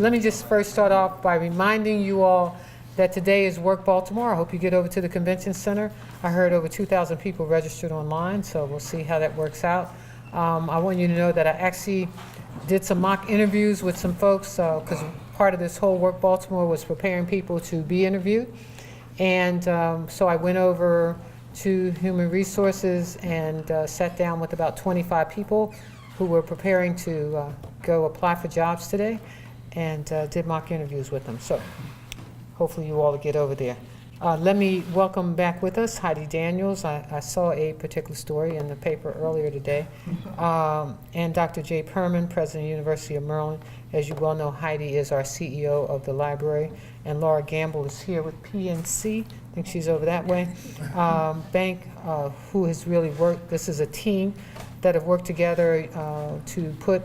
let me just first start off by reminding you all that today is Work Baltimore. I hope you get over to the convention center. I heard over 2,000 people registered online, so we'll see how that works out. I want you to know that I actually did some mock interviews with some folks because part of this whole Work Baltimore was preparing people to be interviewed. And so I went over to Human Resources and sat down with about 25 people who were preparing to go apply for jobs today, and did mock interviews with them. So hopefully you all will get over there. Let me welcome back with us Heidi Daniels. I saw a particular story in the paper earlier today. And Dr. Jay Perman, President of the University of Maryland. As you well know, Heidi is our CEO of the library, and Laura Gamble is here with PNC. I think she's over that way. Bank, who has really worked, this is a team that have worked together to put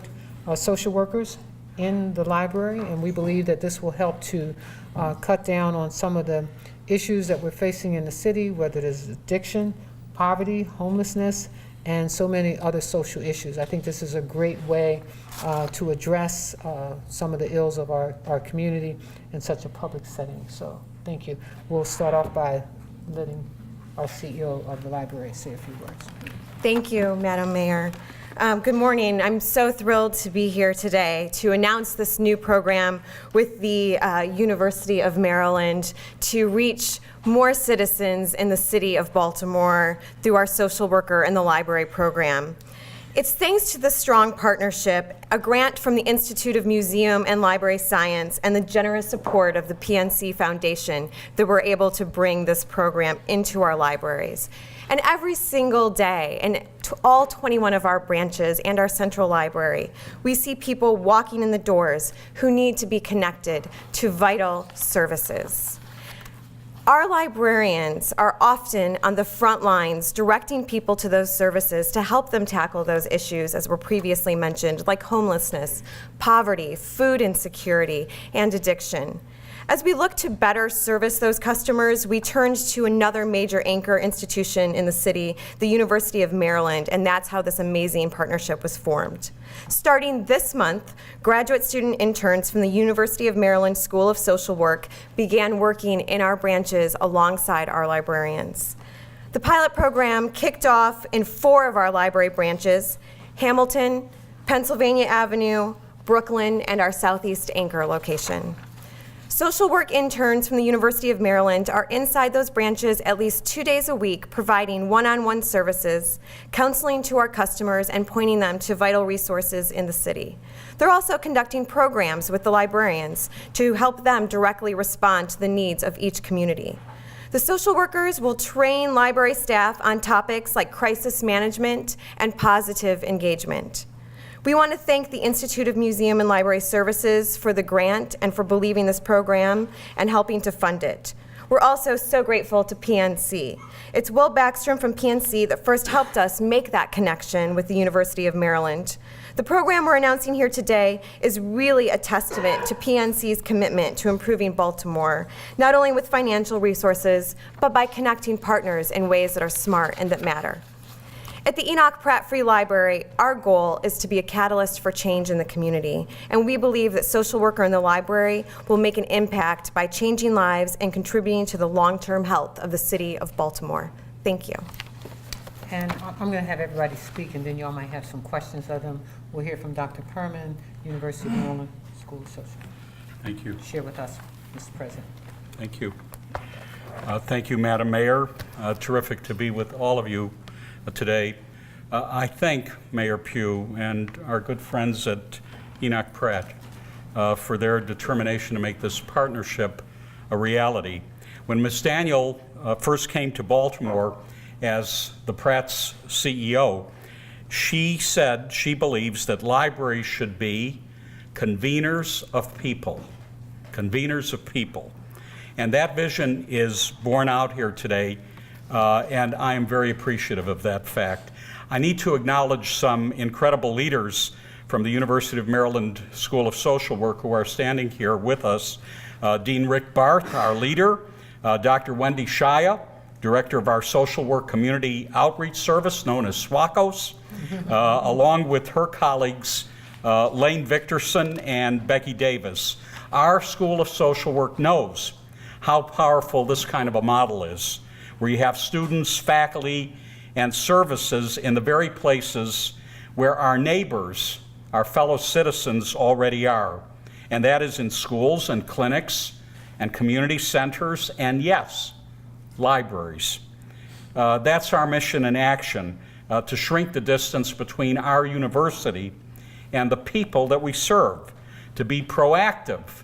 social workers in the library, and we believe that this will help to cut down on some of the issues that we're facing in the city, whether it is addiction, poverty, homelessness, and so many other social issues. I think this is a great way to address some of the ills of our community in such a public setting. So thank you. We'll start off by letting our CEO of the library say a few words. Thank you, Madam Mayor. Good morning. I'm so thrilled to be here today to announce this new program with the University of Maryland to reach more citizens in the city of Baltimore through our social worker and the library program. It's thanks to the strong partnership, a grant from the Institute of Museum and Library Science, and the generous support of the PNC Foundation that we're able to bring this program into our libraries. And every single day, in all 21 of our branches and our central library, we see people walking in the doors who need to be connected to vital services. Our librarians are often on the front lines directing people to those services to help them tackle those issues, as were previously mentioned, like homelessness, poverty, food insecurity, and addiction. As we look to better service those customers, we turned to another major anchor institution in the city, the University of Maryland, and that's how this amazing partnership was formed. Starting this month, graduate student interns from the University of Maryland School of Social Work began working in our branches alongside our librarians. The pilot program kicked off in 4 of our library branches: Hamilton, Pennsylvania Avenue, Brooklyn, and our Southeast Anchor location. Social work interns from the University of Maryland are inside those branches at least 2 days a week, providing one-on-one services, counseling to our customers, and pointing them to vital resources in the city. They're also conducting programs with the librarians to help them directly respond to the needs of each community. The social workers will train library staff on topics like crisis management and positive engagement. We want to thank the Institute of Museum and Library Services for the grant and for believing this program and helping to fund it. We're also so grateful to PNC. It's Will Backstrom from PNC that first helped us make that connection with the University of Maryland. The program we're announcing here today is really a testament to PNC's commitment to improving Baltimore, not only with financial resources, but by connecting partners in ways that are smart and that matter. At the Enoch Pratt Free Library, our goal is to be a catalyst for change in the community, and we believe that social worker in the library will make an impact by changing lives and contributing to the long-term health of the city of Baltimore. Thank you. And I'm going to have everybody speak, and then y'all might have some questions of them. We'll hear from Dr. Perman, University of Maryland School of Social Work. Thank you. Share with us, Mr. President. Thank you. Thank you, Madam Mayor. Terrific to be with all of you today. I thank Mayor Pugh and our good friends at Enoch Pratt for their determination to make this partnership a reality. When Ms. Daniel first came to Baltimore as the Pratt's CEO, she said she believes that libraries should be conveners of people. Conveners of people. And that vision is borne out here today, and I am very appreciative of that fact. I need to acknowledge some incredible leaders from the University of Maryland School of Social Work who are standing here with us. Dean Rick Barth, our leader, Dr. Wendy Shaya, director of our Social Work Community Outreach Service, known as SWACOS, along with her colleagues, Lane Victorson and Becky Davis. Our School of Social Work knows how powerful this kind of a model is, where you have students, faculty, and services in the very places where our neighbors, our fellow citizens already are. And that is in schools and clinics and community centers and, yes, libraries. That's our mission in action, to shrink the distance between our university and the people that we serve, to be proactive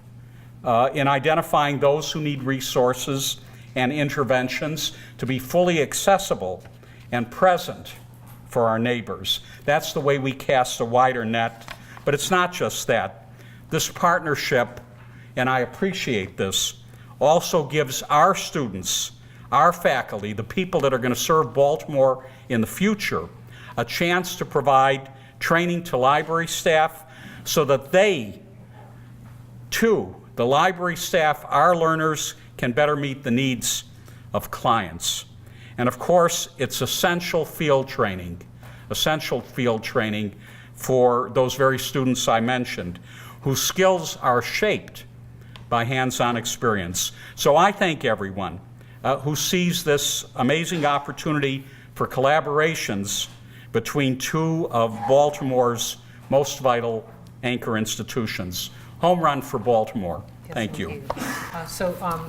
in identifying those who need resources and interventions, to be fully accessible and present for our neighbors. That's the way we cast a wider net. But it's not just that. This partnership, and I appreciate this, also gives our students, our faculty, the people that are going to serve Baltimore in the future, a chance to provide training to library staff so that they, too, the library staff, our learners, can better meet the needs of clients. And of course, it's essential field training for those very students I mentioned, whose skills are shaped by hands-on experience. So I thank everyone who sees this amazing opportunity for collaborations between two of Baltimore's most vital anchor institutions. Home run for Baltimore. Yes, Thank you. indeed.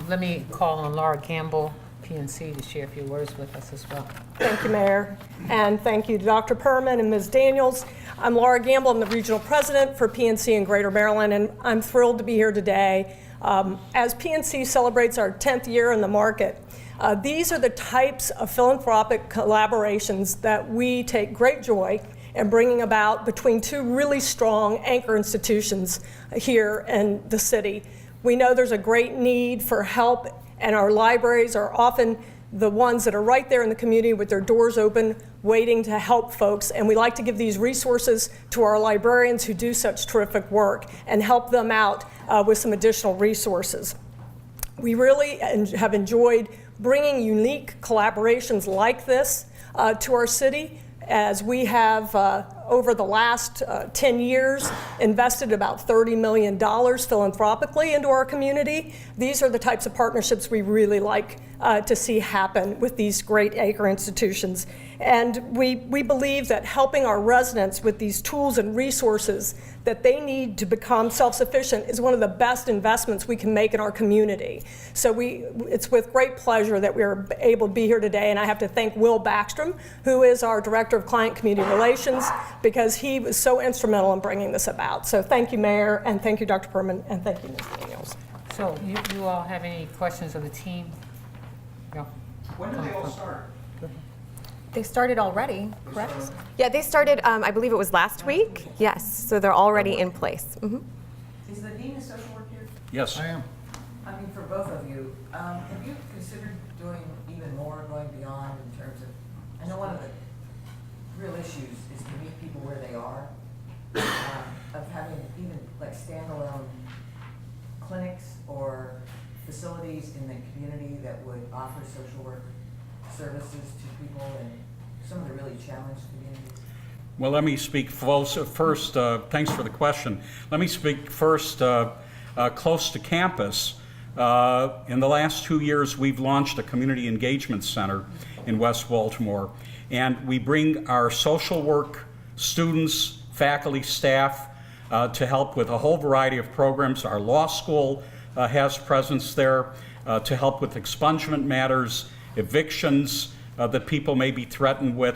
Let me call on Laura Campbell, PNC, to share a few words with us as well. Thank you, Mayor, and thank you to Dr. Perman and Ms. Daniels. I'm Laura Gamble. I'm the Regional President for PNC in Greater Maryland, and I'm thrilled to be here today. As PNC celebrates our 10th year in the market, these are the types of philanthropic collaborations that we take great joy in bringing about between two really strong anchor institutions here in the city. We know there's a great need for help, and our libraries are often the ones that are right there in the community with their doors open, waiting to help folks. And we like to give these resources to our librarians who do such terrific work and help them out with some additional resources. We really have enjoyed bringing unique collaborations like this to our city, as we have over the last 10 years invested about $30 million philanthropically into our community. These are the types of partnerships we really like to see happen with these great anchor institutions. And we believe that helping our residents with these tools and resources that they need to become self-sufficient is one of the best investments we can make in our community. So it's with great pleasure that we're able to be here today, and I have to thank Will Backstrom, who is our Director of Client Community Relations, because he was so instrumental in bringing this about. So thank you, Mayor, and thank you, Dr. Perman, and thank you, Ms. Daniels. So you all have any questions of the team? No? When do they all start? They started already, correct? Yeah, they started, I believe it was last week. Yes, so they're already in place. Mhm. Is the Dean of Social Work here? Yes. I mean, for both of you, have you considered doing even more, going beyond in terms of, I know one of the real issues is to meet people where they are, of having even like standalone clinics or facilities in the community that would offer social work services to people in some of the really challenged communities? Well, let me speak first. Thanks for the question. Let me speak first close to campus. In the last 2 years, we've launched a community engagement center in West Baltimore, and we bring our social work students, faculty, staff to help with a whole variety of programs. Our law school has presence there to help with expungement matters, evictions that people may be threatened with.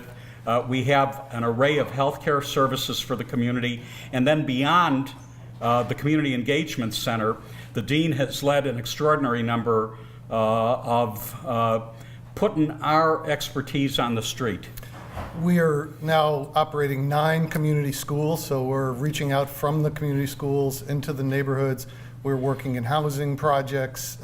We have an array of healthcare services for the community. And then beyond the Community Engagement Center, the Dean has led an extraordinary number of putting our expertise on the street. We are now operating 9 community schools, so we're reaching out from the community schools into the neighborhoods. We're working in housing projects.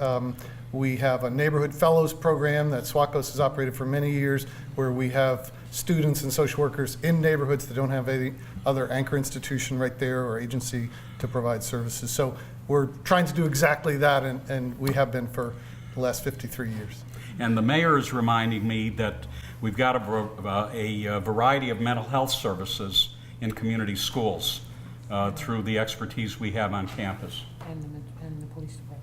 We have a neighborhood fellows program that SWACOS has operated for many years, where we have students and social workers in neighborhoods that don't have any other anchor institution right there or agency to provide services. So we're trying to do exactly that, and we have been for the last 53 years. And the mayor is reminding me that we've got a variety of mental health services in community schools. through the expertise we have on campus. And the police department.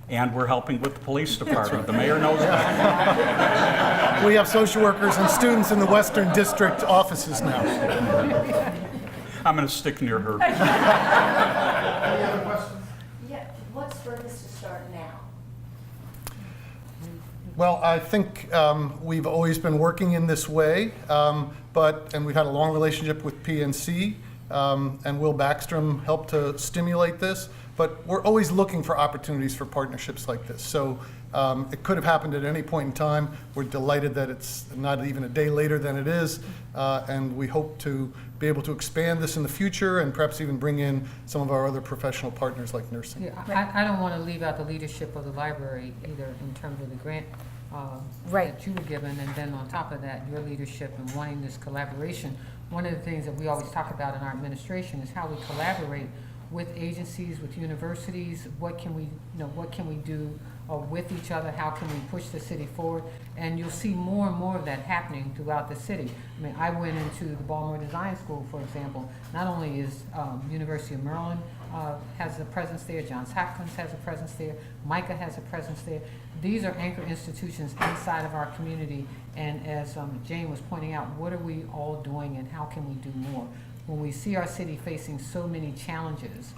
And we're helping with the police department. The mayor knows that. We have social workers and students in the Western District offices now. I'm going to stick near her. Yeah, what's furthest to start now? Well, I think we've always been working in this way, and we've had a long relationship with PNC, and Will Backstrom helped to stimulate this, but we're always looking for opportunities for partnerships like this. So it could have happened at any point in time. We're delighted that it's not even a day later than it is, and we hope to be able to expand this in the future and perhaps even bring in some of our other professional partners like nursing. Yeah, I don't want to leave out the leadership of the library either in terms of the grant Right. that you were given, and then on top of that, your leadership and wanting this collaboration. One of the things that we always talk about in our administration is how we collaborate with agencies, with universities. What can we do with each other? How can we push the city forward? And you'll see more and more of that happening throughout the city. I mean, I went into the Baltimore Design School, for example. Not only is University of Maryland has a presence there, Johns Hopkins has a presence there, Micah has a presence there. These are anchor institutions inside of our community, and as Jane was pointing out, what are we all doing and how can we do more? When we see our city facing so many challenges,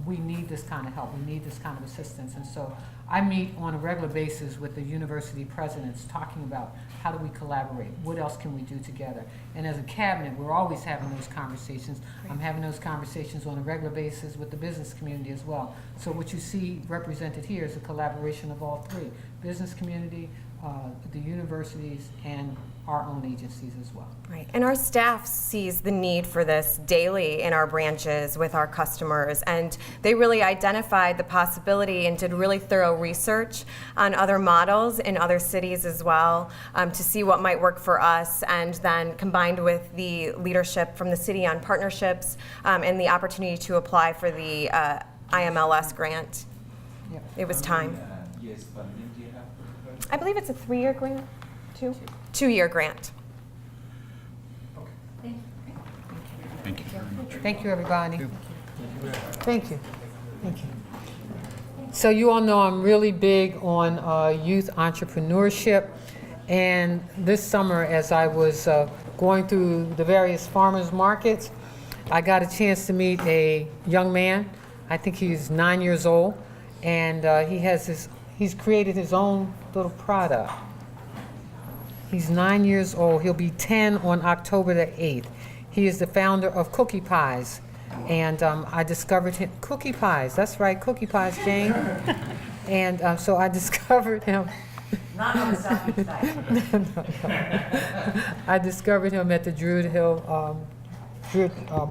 we need this kind of help, we need this kind of assistance. And so I meet on a regular basis with the university presidents talking about how do we collaborate, what else can we do together. And as a cabinet, we're always having those conversations. I'm having those conversations on a regular basis with the business community as well. So what you see represented here is a collaboration of all three: business community, the universities, and our own agencies as well. Right, and our staff sees the need for this daily in our branches with our customers, and they really identified the possibility and did really thorough research on other models in other cities as well, to see what might work for us, and then combined with the leadership from the city on partnerships and the opportunity to apply for the IMLS grant. Yep. It was time. Yes, funding do you have for the I believe it's a 3-year grant, 2-year grant. Thank you very much. Thank you, everybody. Thank you. Thank you. So you all know I'm really big on youth entrepreneurship. And this summer, as I was going through the various farmers markets, I got a chance to meet a young man. I think he's 9 years old. And he's created his own little product. He's 9 years old. He'll be 10 on October the 8th. He is the founder of Cookie Pies. And I discovered him, Cookie Pies, that's right, Cookie Pies, Jane. And so I discovered him. Not on the Southeast side. I discovered him at the Druid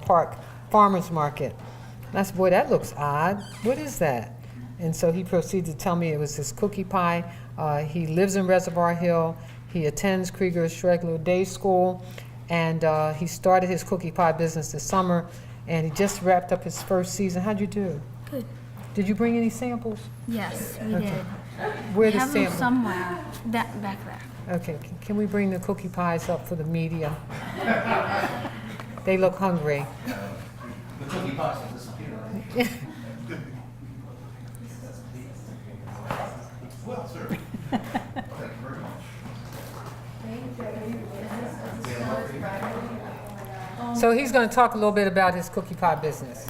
Park Farmers Market. Boy, that looks odd. What is that? And so he proceeded to tell me it was his cookie pie. He lives in Reservoir Hill. He attends Krieger Schregler Day School, and he started his cookie pie business this summer, and he just wrapped up his first season. How'd you do? Good. Did you bring any samples? Yes, we Okay. did. Where We the have them samples? somewhere. That back there. Okay, can we bring the cookie pies up for the media? They look hungry. The cookie box will disappear. Well, sir. Thank you very much. So he's going to talk a little bit about his cookie pie business.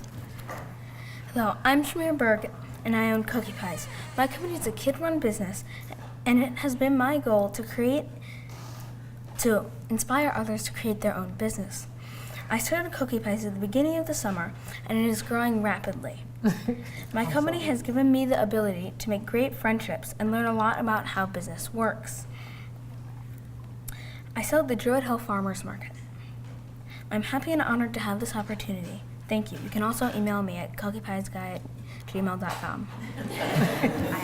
Hello, I'm Shamir Berg, and I own Cookie Pies. My company is a kid-run business, and it has been my goal to inspire others to create their own business. I started Cookie Pies at the beginning of the summer, and it is growing rapidly. My company has given me the ability to make great friendships and learn a lot about how business works. I sell at the Druid Hill Farmers Market. I'm happy and honored to have this opportunity. Thank you. You can also email me at cookiepiesguy@gmail.com. I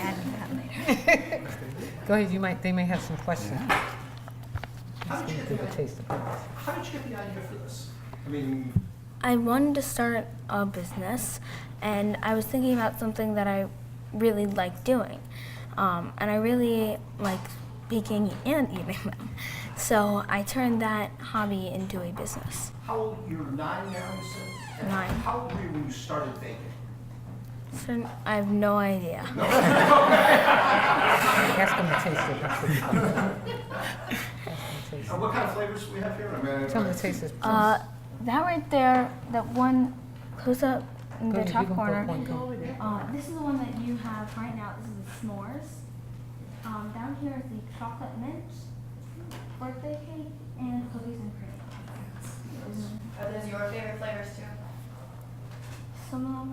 added that later. Go ahead, they may have some questions. How did you get the idea for this? I mean, I wanted to start a business, and I was thinking about something that I really like doing. And I really like baking and eating them. So I turned that hobby into a business. how old? You're 9 now, you said? 9. How old were you when you started vaping? So I have no idea. Ask him to taste it. Ask him to taste it. What kind of flavors do we have here? Tell him to taste it. That right there, that one close up in Go the ahead, top you can corner. put one, go. This is the one that you have right now. This is the s'mores. Down here is the chocolate mint birthday cake and cookies and cream. Are those your favorite flavors too? Some of them.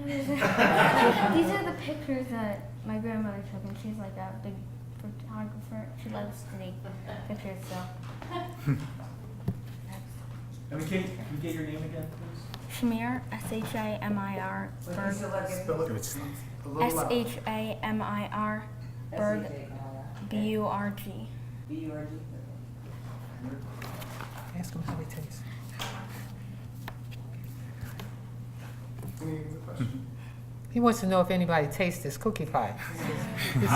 These are the pictures that my grandmother took, and she's like a big photographer. She loves to take pictures, so. And can you get your name again, please? Shamir, S-H-A-M-I-R, When you Berg, select it, S-H-A-M-I-R, Berg, B-U-R-G. B-U-R-G? Ask him how he tastes. Any other questions? He wants to know if anybody tastes this cookie pie. Camera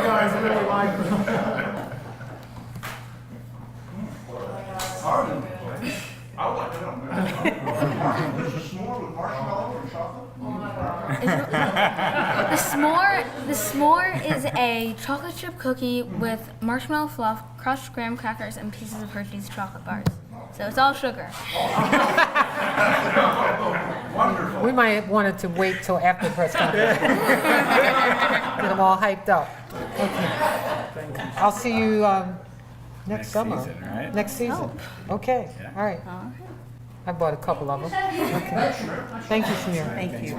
guys really like I would like to know. Is the s'more with marshmallow and chocolate? The s'more is a chocolate chip cookie with marshmallow fluff, crushed graham crackers, and pieces of Hershey's chocolate bars. So it's all sugar. We might want it to wait till after the press conference. Get them all hyped up. Okay. I'll see you next summer. Season, right? Next season. Okay. All right. I bought a couple of them. Okay. Thank you, Shamir. Thank you.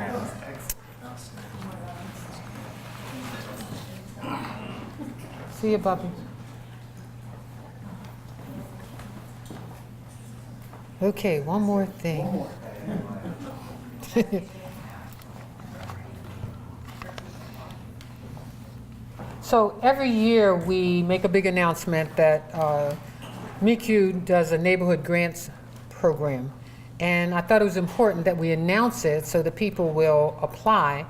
See you, Bubby. Okay, one more thing. So every year we make a big announcement that MICU does a neighborhood grants program. And I thought it was important that we announce it so that people will apply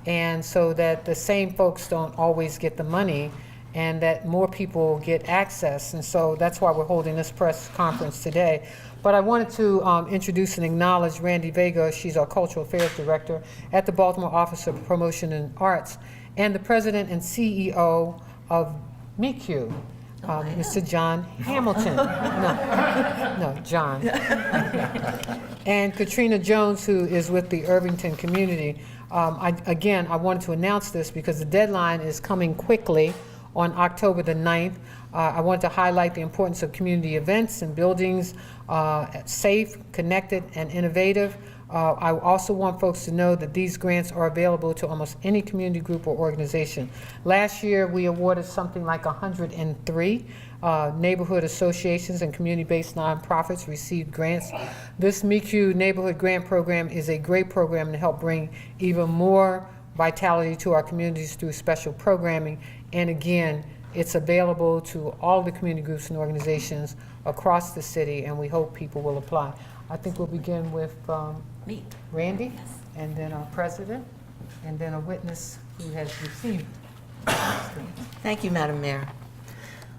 and so that the same folks don't always get the money and that more people get access. And so that's why we're holding this press conference today. But I wanted to introduce and acknowledge Randy Vega. She's our Cultural Affairs Director at the Baltimore Office of Promotion and Arts, and the President and CEO of MICU, Mr. John Hamilton. No, John. And Katrina Jones, who is with the Irvington community. I wanted to announce this because the deadline is coming quickly on October the 9th. I want to highlight the importance of community events and buildings, safe, connected, and innovative. I also want folks to know that these grants are available to almost any community group or organization. Last year, we awarded something like 103 neighborhood associations and community-based nonprofits received grants. This MICU Neighborhood Grant Program is a great program to help bring even more vitality to our communities through special programming. And again, it's available to all the community groups and organizations across the city, and we hope people will apply. I think we'll begin with Randy, and then our president, and then a witness who has received. Thank you, Madam Mayor.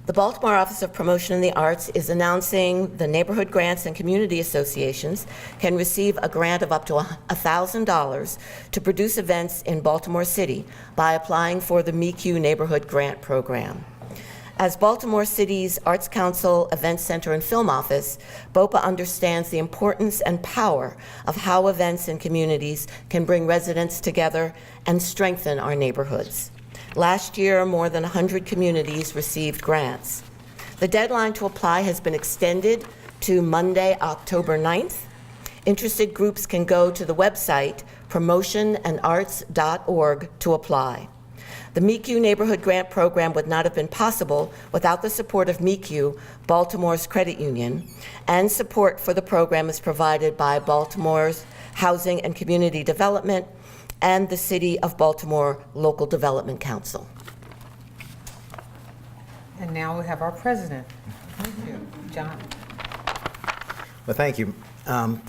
The Baltimore Office of Promotion in the Arts is announcing the neighborhood grants and community associations can receive a grant of up to $1,000 to produce events in Baltimore City by applying for the MICU Neighborhood Grant Program. As Baltimore City's Arts Council Event Center and Film Office, BOPA understands the importance and power of how events in communities can bring residents together and strengthen our neighborhoods. Last year, more than 100 communities received grants. The deadline to apply has been extended to Monday, October 9th. Interested groups can go to the website promotionandarts.org to apply. The MICU Neighborhood Grant Program would not have been possible without the support of MICU, Baltimore's credit union, and support for the program is provided by Baltimore's Housing and Community Development and the City of Baltimore Local Development Council. And now we have our president. Thank you, John. Well, thank you.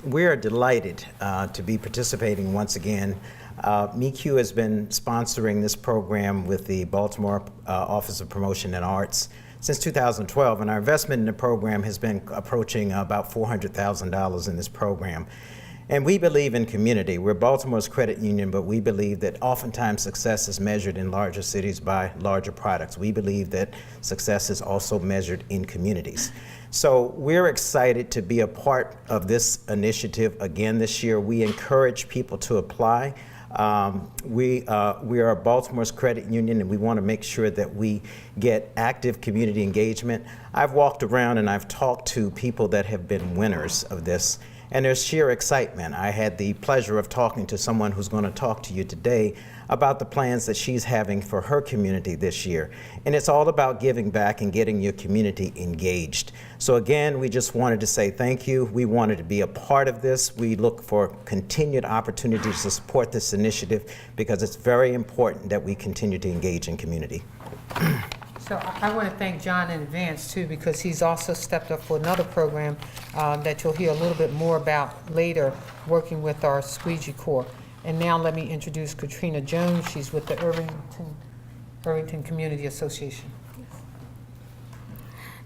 We are delighted to be participating once again. MICU has been sponsoring this program with the Baltimore Office of Promotion and Arts since 2012, and our investment in the program has been approaching about $400,000 in this program. And we believe in community. We're Baltimore's credit union, but we believe that oftentimes success is measured in larger cities by larger products. We believe that success is also measured in communities. So we're excited to be a part of this initiative again this year. We encourage people to apply. We are Baltimore's credit union, and we want to make sure that we get active community engagement. I've walked around and I've talked to people that have been winners of this, and there's sheer excitement. I had the pleasure of talking to someone who's going to talk to you today about the plans that she's having for her community this year. And it's all about giving back and getting your community engaged. So again, we just wanted to say thank you. We wanted to be a part of this. We look for continued opportunities to support this initiative because it's very important that we continue to engage in community. So I want to thank John in advance too, because he's also stepped up for another program that you'll hear a little bit more about later, working with our Squeegee Corps. And now let me introduce Katrina Jones. She's with the Irvington Community Association.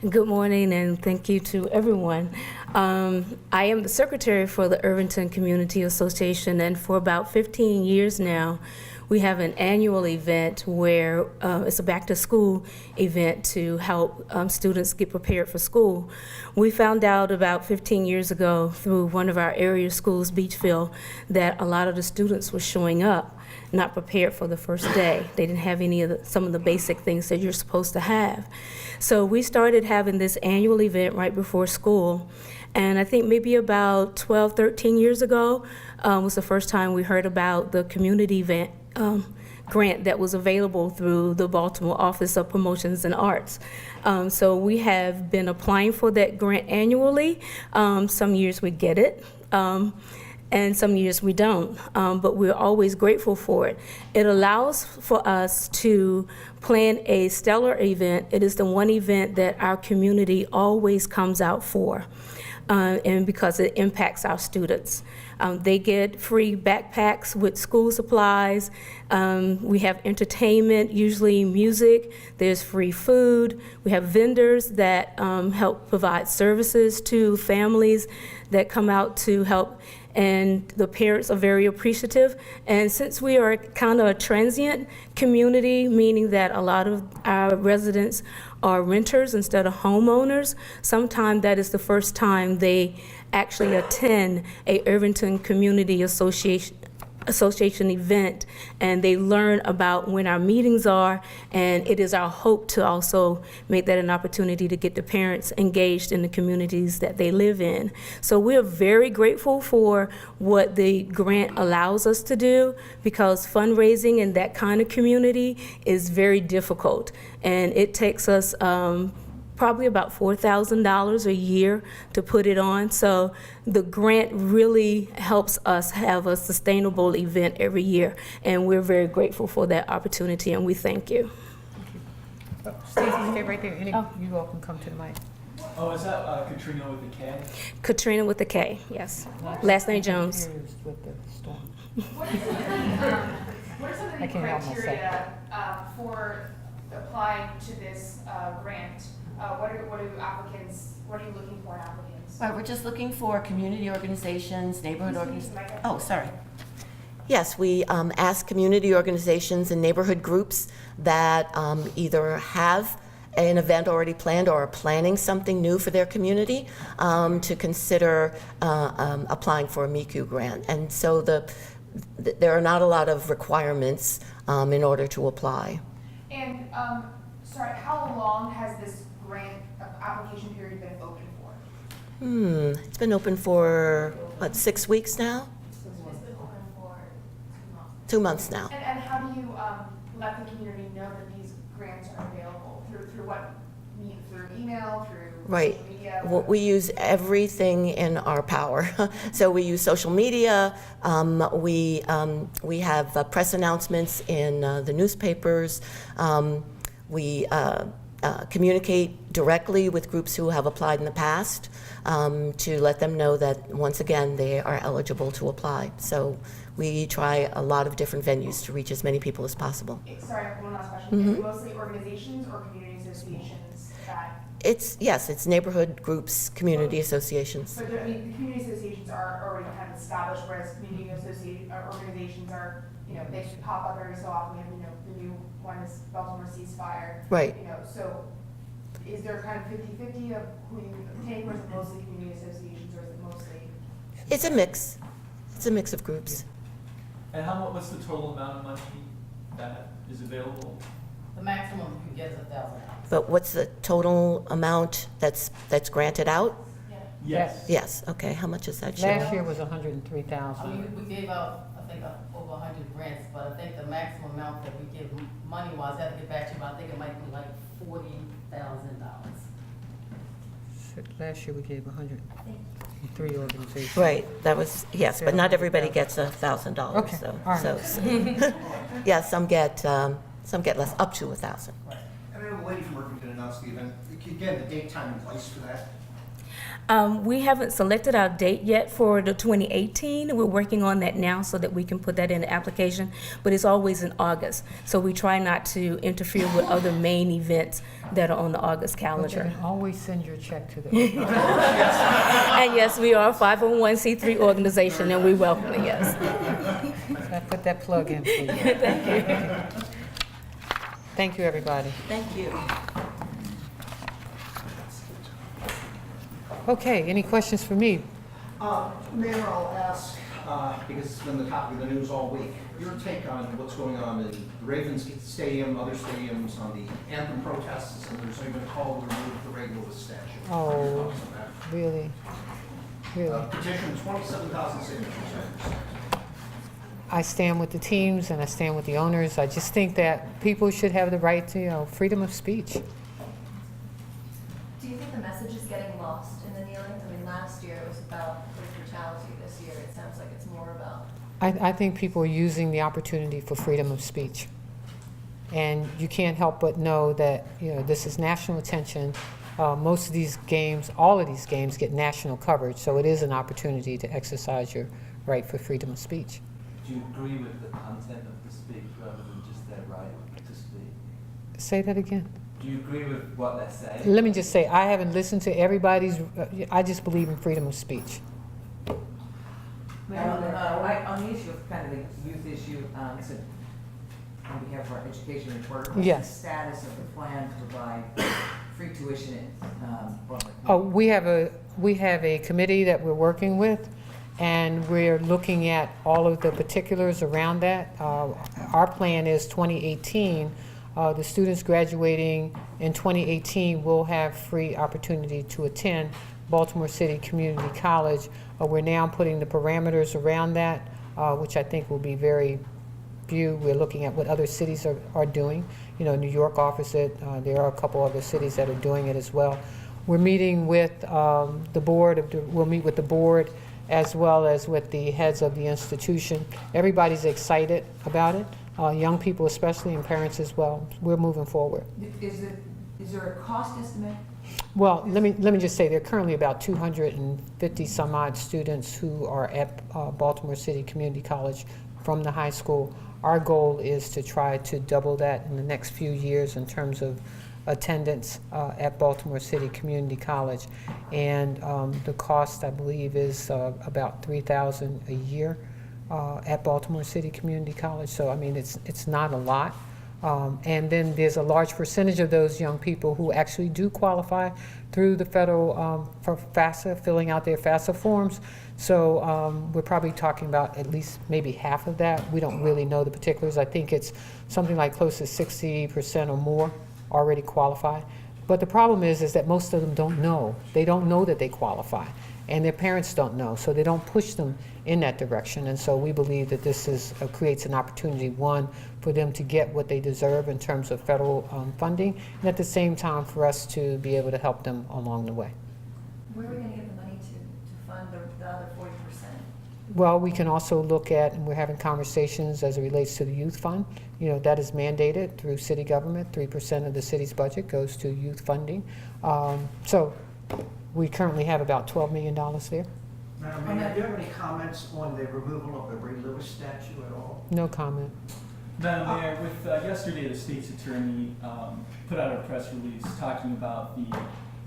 Good morning, and thank you to everyone. I am the secretary for the Irvington Community Association, and for about 15 years now, we have an annual event where it's a back-to-school event to help students get prepared for school. We found out about 15 years ago through one of our area schools, Beachville, that a lot of the students were showing up not prepared for the first day. They didn't have some of the basic things that you're supposed to have. So we started having this annual event right before school. And I think maybe about 12, 13 years ago was the first time we heard about the community event grant that was available through the Baltimore Office of Promotions and Arts. So we have been applying for that grant annually. Some years we get it. And some years we don't, but we're always grateful for it. It allows for us to plan a stellar event. It is the one event that our community always comes out for, and because it impacts our students. They get free backpacks with school supplies. We have entertainment, usually music. There's free food. We have vendors that help provide services to families that come out to help, and the parents are very appreciative. And since we are kind of a transient community, meaning that a lot of our residents are renters instead of homeowners, sometimes that is the first time they actually attend a Irvington Community Association event, and they learn about when our meetings are, and it is our hope to also make that an opportunity to get the parents engaged in the communities that they live in. So we're very grateful for what the grant allows us to do, because fundraising in that kind of community is very difficult, and it takes us probably about $4,000 a year to put it on. So the grant really helps us have a sustainable event every year, and we're very grateful for that opportunity, and we thank you. Stacey, stay right there. You all can come to the mic. Oh, is that Katrina with the K? Katrina with the K, yes. Last name Jones. With the storm. What are some of I the can't help criteria for applying to this grant? What are you looking for in applicants? Right, we're just looking for community organizations, neighborhood organizations. Oh, sorry. Yes, we ask community organizations and neighborhood groups that either have an event already planned or are planning something new for their community to consider applying for a MICU grant. And so there are not a lot of requirements in order to apply. And, sorry, how long has this grant application period been open for? It's been open for, what, 6 weeks now? It's been open for 2 months now. And how do you let the community know that these grants are available? Through what? Through email, through Right. social media? Well, we use everything in our power. So we use social media. We have press announcements in the newspapers. We communicate directly with groups who have applied in the past to let them know that, once again, they are eligible to apply. So we try a lot of different venues to reach as many people as possible. Sorry, one last question. Is it mostly organizations or community associations that? Yes, it's neighborhood groups, community associations. But I mean, the community associations are already kind of established, whereas community organizations are, they pop up every so often. We have, the new one is Baltimore Ceasefire. Right. So is there kind of 50-50 of who you take, or is it mostly community associations, or is it mostly? It's a mix. It's a mix of groups. And what's the total amount of money that is available? The maximum you can get is $1,000. But what's the total amount that's granted out? Yes. Yes, okay, how much is that? Last Sheila? year was 103,000. We gave out, I think, over 100 grants, but I think the maximum amount that we give money-wise, I have to get back to you, but I think it might be like $40,000. Last year we gave 103 organizations. Right, that was, yes, but not everybody gets $1,000, Okay, so. all right. Yeah, some get less, up to 1,000. And I know the lady from Irvington announced the event. Again, the date, time, and place for that. We haven't selected our date yet for the 2018. We're working on that now so that we can put that in the application, but it's always in August. So we try not to interfere with other main events that are on the August But you calendar. can always send your check to the. And yes, we are a 501c3 organization and we welcome it, yes. I put that plug in for you. Thank you. Thank you, everybody. Thank you. Okay, any questions for me? Mayor, I'll ask, because it's been the topic of the news all week, your take on what's going on in the Ravens Stadium, other stadiums, on the anthem protests, and there's even a call to remove the Regulus statue. Oh, really? Really? Petition 27,000 signatures. I stand with the teams and I stand with the owners. I just think that people should have the right to, freedom of speech. Do you think the message is getting lost in the kneeling? I mean, last year it was about police brutality. This year it sounds like it's more about. I think people are using the opportunity for freedom of speech. And you can't help but know that, this is national attention. Most of these games, all of these games get national coverage, so it is an opportunity to exercise your right for freedom of speech. Do you agree with the content of the speech rather than just their right to speak? Say that again. Do you agree with what they're saying? Let me just say, I haven't listened to everybody's, I just believe in freedom of speech. On the issue of kind of the youth issue, so on behalf of our education reporter, what's Yes. the status of the plan to provide free tuition Oh, we have a committee that we're working with, and we're looking at all of the particulars around that. Our plan is 2018. The students graduating in 2018 will have free opportunity to attend Baltimore City Community College. We're now putting the parameters around that, which I think will be very few. We're looking at what other cities are doing. New York offers it. There are a couple other cities that are doing it as well. We're meeting with the board. We'll meet with the board as well as with the heads of the institution. Everybody's excited about it. Young people especially, and parents as well. We're moving forward. Is there a cost estimate? Well, let me just say there are currently about 250 some odd students who are at Baltimore City Community College from the high school. Our goal is to try to double that in the next few years in terms of attendance at Baltimore City Community College. And the cost, I believe, is about $3,000 a year at Baltimore City Community College. So, I mean, it's not a lot. And then there's a large percentage of those young people who actually do qualify through the federal for FAFSA, filling out their FAFSA forms. So we're probably talking about at least maybe half of that. We don't really know the particulars. I think it's something like close to 60% or more already qualify. But the problem is that most of them don't know. They don't know that they qualify. And their parents don't know, so they don't push them in that direction. And so we believe that this creates an opportunity, one, for them to get what they deserve in terms of federal funding, and at the same time for us to be able to help them along the way. Where are we going to get the money to fund the other 40%? Well, we can also look at, and we're having conversations as it relates to the youth fund. That is mandated through city government. 3% of the city's budget goes to youth funding. So we currently have about $12 million there. Madam Mayor, do you have any comments on the removal of the Ray Lewis statue at all? No comment. Madam Mayor, with yesterday, the state's attorney put out a press release talking about the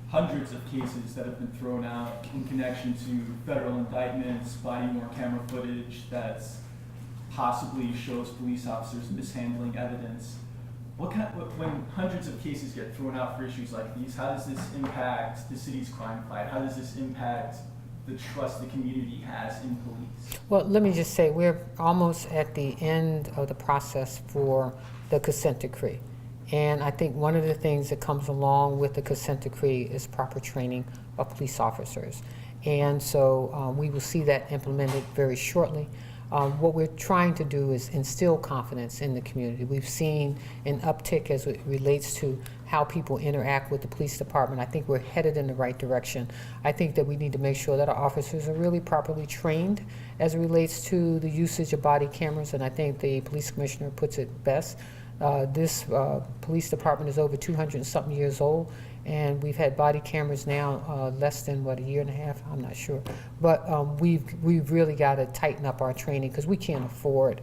hundreds of cases that have been thrown out in connection to federal indictments, body-worn camera footage that possibly shows police officers mishandling evidence. When hundreds of cases get thrown out for issues like these, how does this impact the city's crime fight? How does this impact the trust the community has in police? Well, let me just say, we're almost at the end of the process for the consent decree. And I think one of the things that comes along with the consent decree is proper training of police officers. And so we will see that implemented very shortly. What we're trying to do is instill confidence in the community. We've seen an uptick as it relates to how people interact with the police department. I think we're headed in the right direction. I think that we need to make sure that our officers are really properly trained as it relates to the usage of body cameras, and I think the police commissioner puts it best. This police department is over 200 and something years old, and we've had body cameras now less than, what, a year and a half? I'm not sure. But we've really got to tighten up our training, because we can't afford,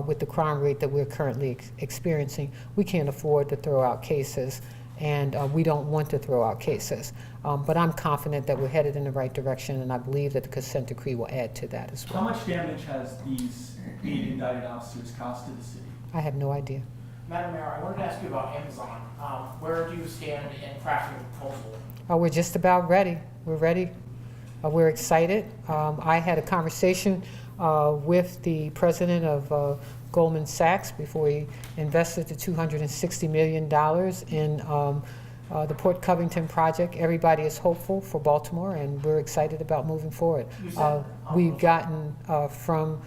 with the crime rate that we're currently experiencing, we can't afford to throw out cases, and we don't want to throw out cases. But I'm confident that we're headed in the right direction, and I believe that the consent decree will add to that as well. How much damage has these 8 indicted officers cost to the city? I have no idea. Madam Mayor, I wanted to ask you about Amazon. Where do you stand in crafting the proposal? We're just about ready. We're ready. We're excited. I had a conversation with the president of Goldman Sachs before he invested the $260 million in the Port Covington project. Everybody is hopeful for Baltimore, and we're excited about moving forward. We've gotten from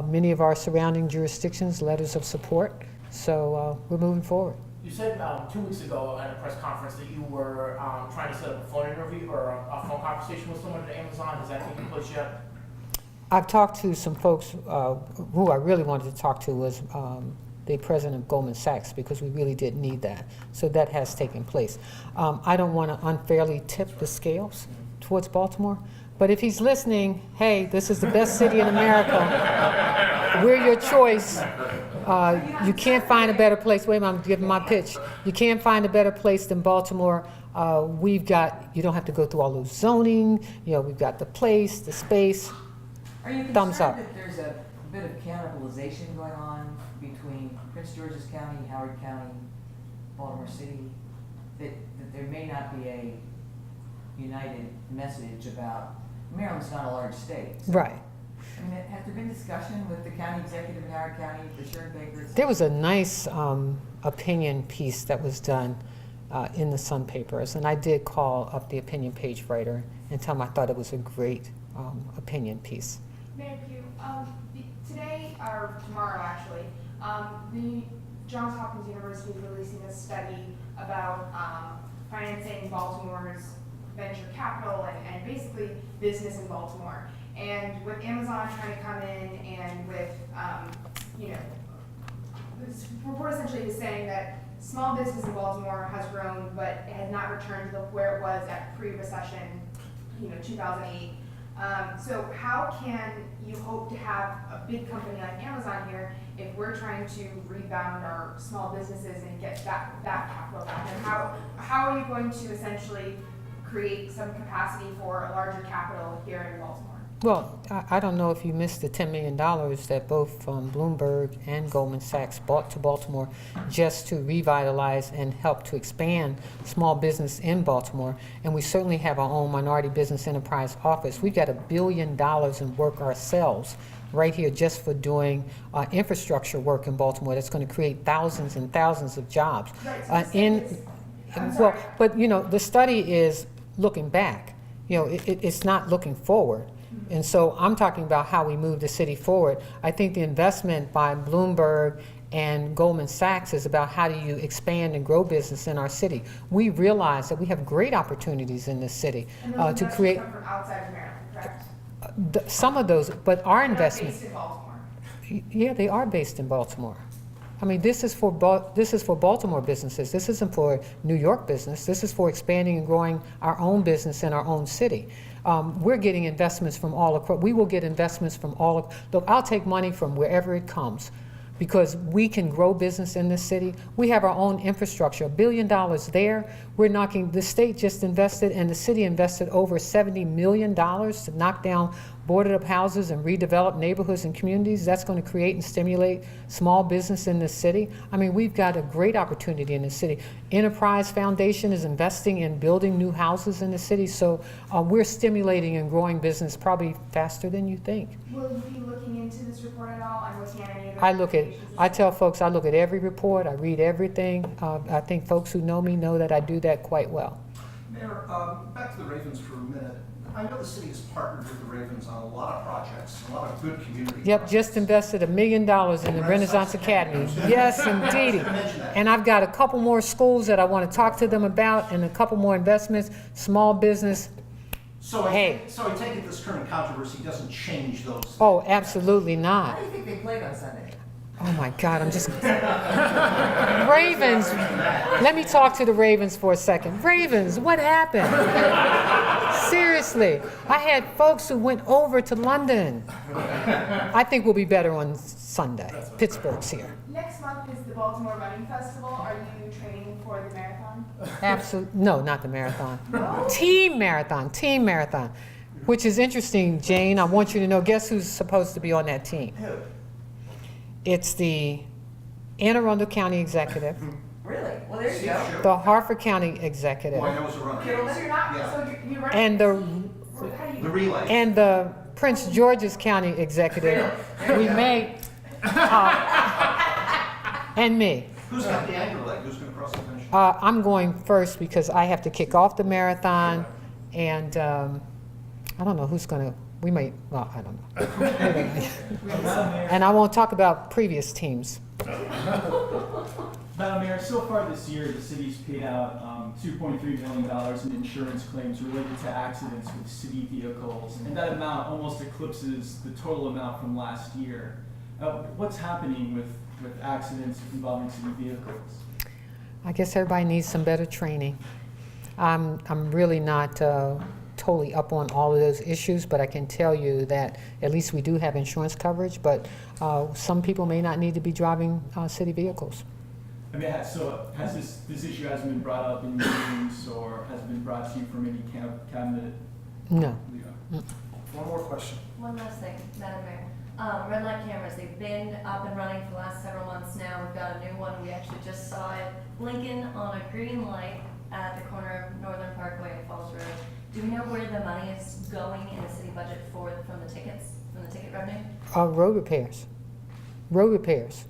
many of our surrounding jurisdictions letters of support. So we're moving forward. You said 2 weeks ago at a press conference that you were trying to set up a phone interview or a phone conversation with someone at Amazon. Has that taken place yet? I've talked to some folks. Who I really wanted to talk to was the president of Goldman Sachs, because we really did need that. So that has taken place. I don't want to unfairly tip the scales towards Baltimore, but if he's listening, hey, this is the best city in America. We're your choice. You can't find a better place. Wait a minute, I'm giving my pitch. You can't find a better place than Baltimore. We've got, you don't have to go through all those zoning. You know, we've got the place, the space. Are you Thumbs up. concerned that there's a bit of cannibalization going on between Prince George's County, Howard County, Baltimore City? That there may not be a united message about, Maryland's not a large state. So, Right. I mean, has there been discussion with the county executive in Howard County, the Sharon Baker? There was a nice opinion piece that was done in the Sun papers, and I did call up the opinion page writer and tell him I thought it was a great opinion piece. Mayor Pugh, today, or tomorrow actually, the Johns Hopkins University is releasing a study about financing Baltimore's venture capital and basically business in Baltimore. And with Amazon trying to come in and with, this report essentially is saying that small business in Baltimore has grown, but it has not returned to where it was at pre-recession, 2008. So how can you hope to have a big company like Amazon here if we're trying to rebound our small businesses and get that capital back? And how are you going to essentially create some capacity for a larger capital here in Baltimore? Well, I don't know if you missed the $10 million that both Bloomberg and Goldman Sachs bought to Baltimore just to revitalize and help to expand small business in Baltimore. And we certainly have our own minority business enterprise office. We've got $1 billion in work ourselves right here just for doing infrastructure work in Baltimore that's going to create thousands and thousands of jobs. Right, but the study is looking back. It's not looking forward. And so I'm talking about how we move the city forward. I think the investment by Bloomberg and Goldman Sachs is about how do you expand and grow business in our city. We realize that we have great opportunities in this city to create. Come from outside of Maryland, correct? Some of those, but our investment. Based in Baltimore. Yeah, they are based in Baltimore. I mean, this is for Baltimore businesses. This isn't for New York business. This is for expanding and growing our own business in our own city. We're getting investments from all across. We will get investments from all. Look, I'll take money from wherever it comes, because we can grow business in this city. We have our own infrastructure, $1 billion there. We're knocking, the state just invested and the city invested over $70 million to knock down boarded up houses and redevelop neighborhoods and communities. That's going to create and stimulate small business in this city. I mean, we've got a great opportunity in the city. Enterprise Foundation is investing in building new houses in the city, so we're stimulating and growing business probably faster than you think. Will you be looking into this report at all and looking at any of the I tell folks I look at every report, I read everything. I think folks who know me know that I do that quite well. Mayor, back to the Ravens for a minute. I know the city has partnered with the Ravens on a lot of projects, a lot of good community Yep, projects. just invested $1 million in the Renaissance Academy. Yes, indeedy. And I've got a couple more schools that I want to talk to them about and a couple more investments, small business. So I Hey. take it this current controversy doesn't change those things. Oh, absolutely not. How do you think they played on Sunday? Oh my God, I'm just. Ravens, let me talk to the Ravens for a second. Ravens, what happened? Seriously, I had folks who went over to London. I think we'll be better on Sunday. Pittsburgh's here. Next month is the Baltimore Running Festival. Are you training for the marathon? Absolutely, no, not the marathon. Team marathon, which is interesting, Jane. I want you to know, guess who's supposed to be on that team? Who? It's the Anne Arundel County Executive, Really? Well, there you go. the Harford County Executive, Who I know is a runner. So you're not, Yeah. so you're running. and the How do you? The relay. and the Prince George's County Executive. We may, and me. Who's got the anchor leg? Who's going to cross the finish line? I'm going first because I have to kick off the marathon, and I don't know who's going to. We may. Well, I don't know. And I won't talk about previous teams. Madam Mayor, so far this year, the city's paid out $2.3 million in insurance claims related to accidents with city vehicles, and that amount almost eclipses the total amount from last year. What's happening with accidents involving city vehicles? I guess everybody needs some better training. I'm really not totally up on all of those issues, but I can tell you that at least we do have insurance coverage, but some people may not need to be driving city vehicles. I mean, so has this issue hasn't been brought up in meetings or has been brought to you from any cabinet? No. One more question. One last thing, Madam Mayor. Red light cameras, they've been up and running for the last several months now. We've got a new one. We actually just saw it blinking on a green light at the corner of Northern Parkway and Falls Road. Do we know where the money is going in the city budget from the ticket revenue? Road repairs. Road repairs.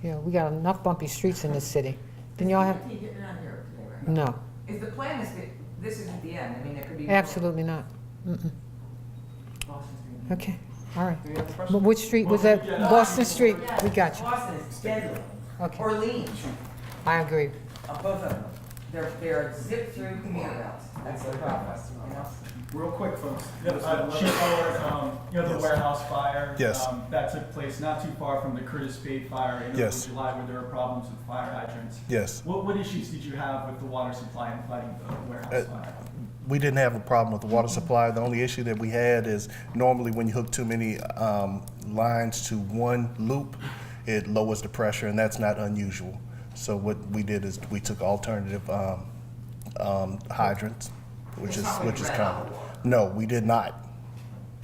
Yeah, we got enough bumpy streets in this city. Didn't y'all have? You're getting on here today, right? No, Is the plan is that this isn't the end? I mean, there could be. more. absolutely not. Mm-mm. Boston Street. Okay, all right. Do you have a But question? which street was that? Boston Street. We got you. Boston is deadly. Okay, Orleans, I agree. both of them. They're zip through commuter routes. That's the problem, you know? Real quick, folks. Chief Howard, the warehouse fire. Yes. That took place not too far from the Curtis Spade fire in early Yes. July where there were problems with fire hydrants. Yes. What issues did you have with the water supply and fighting the warehouse fire? We didn't have a problem with the water supply. The only issue that we had is normally when you hook too many lines to one loop, it lowers the pressure, and that's not unusual. So what we did is we took alternative hydrants, which is common. No, we did not.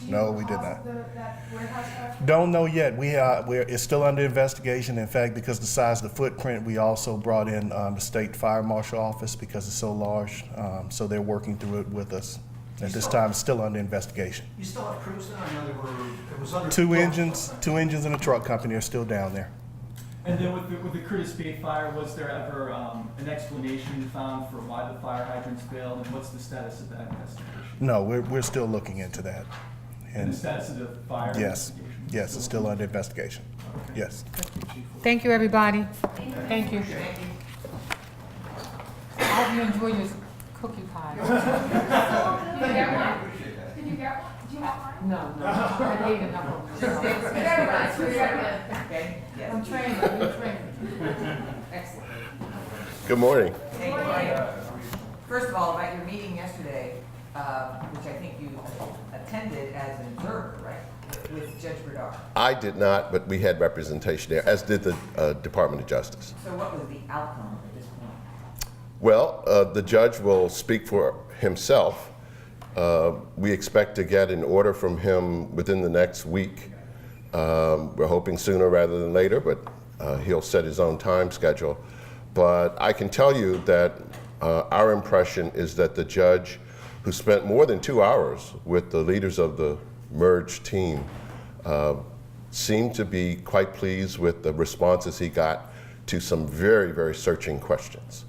No, we did not. That warehouse fire? Don't know yet. It's still under investigation. In fact, because the size of the footprint, we also brought in the state fire marshal office because it's so large. So they're working through it with us. At this time, it's still under investigation. You still have crews there? I know it was under. Two engines and a truck company are still down there. And then with the Curtis Spade fire, was there ever an explanation found for why the fire hydrants failed, and what's the status of that investigation? No, we're still looking into that. And the status of the fire Yes, investigation? yes, it's still under investigation. Okay. Yes. Thank you, everybody. Thank you. I hope you enjoy your cookie pie. Did you get one? Did you get one? Do you want one? No, I ate enough of them. Okay? Yes. I'm trained. Excellent. Good morning. Hey, Brian, first of all, about your meeting yesterday, which I think you attended as an observer, right? with Judge Berdar? I did not, but we had representation there, as did the Department of Justice. So what was the outcome at this point? Well, the judge will speak for himself. We expect to get an order from him within the next week. We're hoping sooner rather than later, but he'll set his own time schedule. But I can tell you that our impression is that the judge, who spent more than 2 hours with the leaders of the merged team, seemed to be quite pleased with the responses he got to some very, very searching questions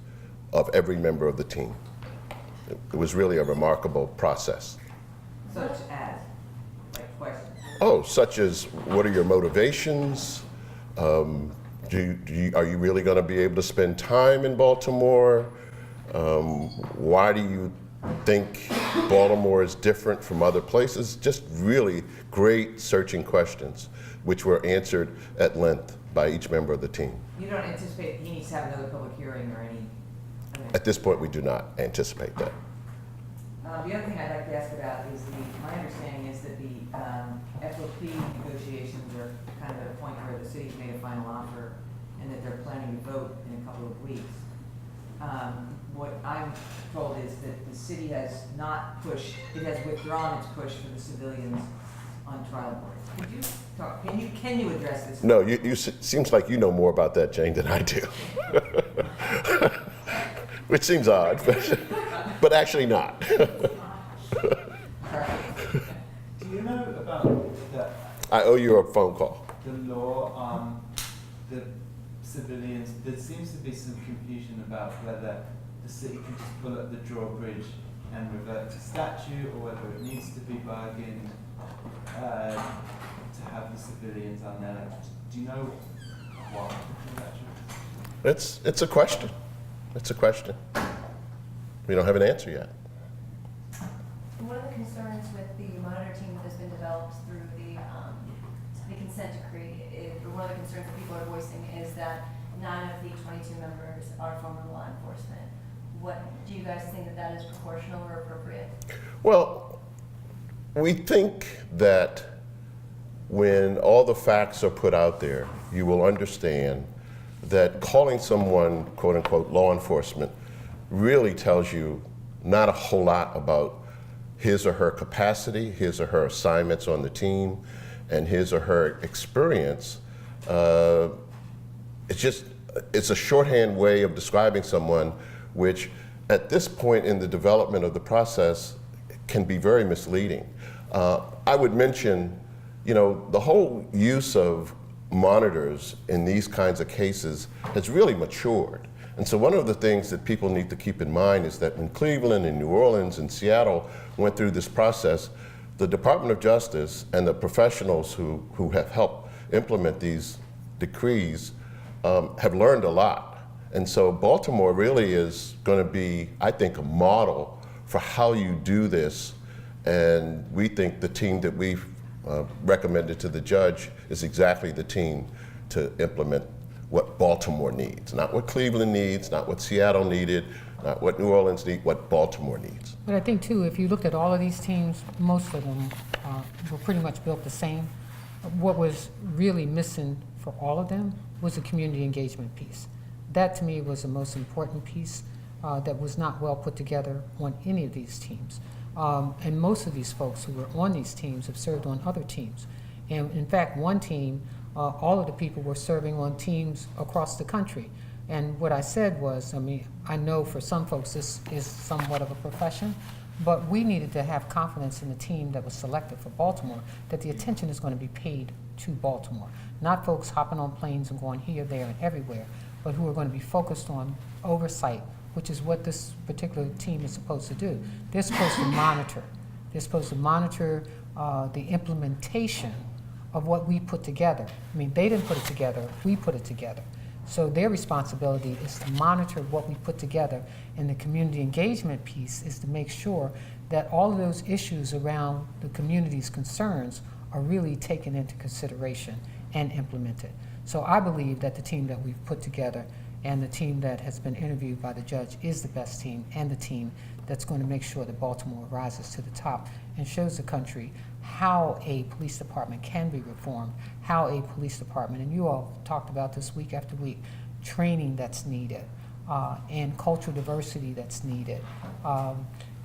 of every member of the team. It was really a remarkable process. Such as, like questions? Oh, such as, what are your motivations? Are you really going to be able to spend time in Baltimore? Why do you think Baltimore is different from other places? Just really great searching questions, which were answered at length by each member of the team. You don't anticipate he needs to have another public hearing or any? At this point, we do not anticipate that. The other thing I'd like to ask about is my understanding is that the FOP negotiations are kind of at a point where the city's made a final offer and that they're planning to vote in a couple of weeks. What I'm told is that the city has not pushed, it has withdrawn its push for the civilians on trial boards. Could you talk, can you address this? No, seems like you know more about that, Jane, than I do. Which seems odd, but actually not. Do you know about I owe you a phone call. the law on the civilians? There seems to be some confusion about whether the city can just pull up the drawbridge and revert to statute, or whether it needs to be bargained to have the civilians on there. Do you know what? It's a question. It's a question. We don't have an answer yet. One of the concerns with the monitor team that has been developed through the consent decree, one of the concerns that people are voicing is that 9 of the 22 members are former law enforcement. What do you guys think that is proportional or appropriate? Well, we think that when all the facts are put out there, you will understand that calling someone, quote unquote, law enforcement really tells you not a whole lot about his or her capacity, his or her assignments on the team, and his or her experience. It's a shorthand way of describing someone which at this point in the development of the process can be very misleading. I would mention, the whole use of monitors in these kinds of cases has really matured. And so one of the things that people need to keep in mind is that when Cleveland and New Orleans and Seattle went through this process, the Department of Justice and the professionals who have helped implement these decrees have learned a lot. And so Baltimore really is going to be, I think, a model for how you do this. And we think the team that we've recommended to the judge is exactly the team to implement what Baltimore needs. Not what Cleveland needs, not what Seattle needed, not what New Orleans needs, what Baltimore needs. But I think too, if you look at all of these teams, most of them were pretty much built the same. What was really missing for all of them was a community engagement piece. That to me was the most important piece that was not well put together on any of these teams. And most of these folks who were on these teams have served on other teams. And in fact, one team, all of the people were serving on teams across the country. And what I said was, I know for some folks this is somewhat of a profession, but we needed to have confidence in the team that was selected for Baltimore, that the attention is going to be paid to Baltimore. Not folks hopping on planes and going here, there, and everywhere, but who are going to be focused on oversight, which is what this particular team is supposed to do. They're supposed to monitor. They're supposed to monitor the implementation of what we put together. They didn't put it together, we put it together. So their responsibility is to monitor what we put together, and the community engagement piece is to make sure that all of those issues around the community's concerns are really taken into consideration and implemented. So I believe that the team that we've put together and the team that has been interviewed by the judge is the best team, and the team that's going to make sure that Baltimore rises to the top and shows the country how a police department can be reformed, how a police department, and you all talked about this week after week, training that's needed, and cultural diversity that's needed,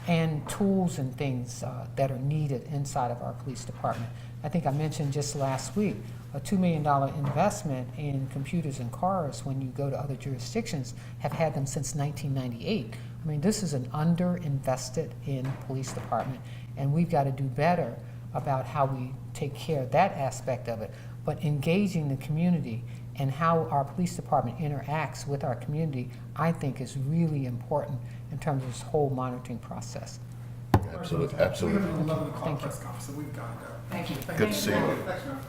and tools and things that are needed inside of our police department. I think I mentioned just last week, a $2 million investment in computers and cars when you go to other jurisdictions have had them since 1998. I mean, this is an underinvested in police department, and we've got to do better about how we take care of that aspect of it. But engaging the community and how our police department interacts with our community, I think is really important in terms of this whole monitoring process. Absolutely, absolutely. Thank you. Thank you. Good to see you. Thanks, man.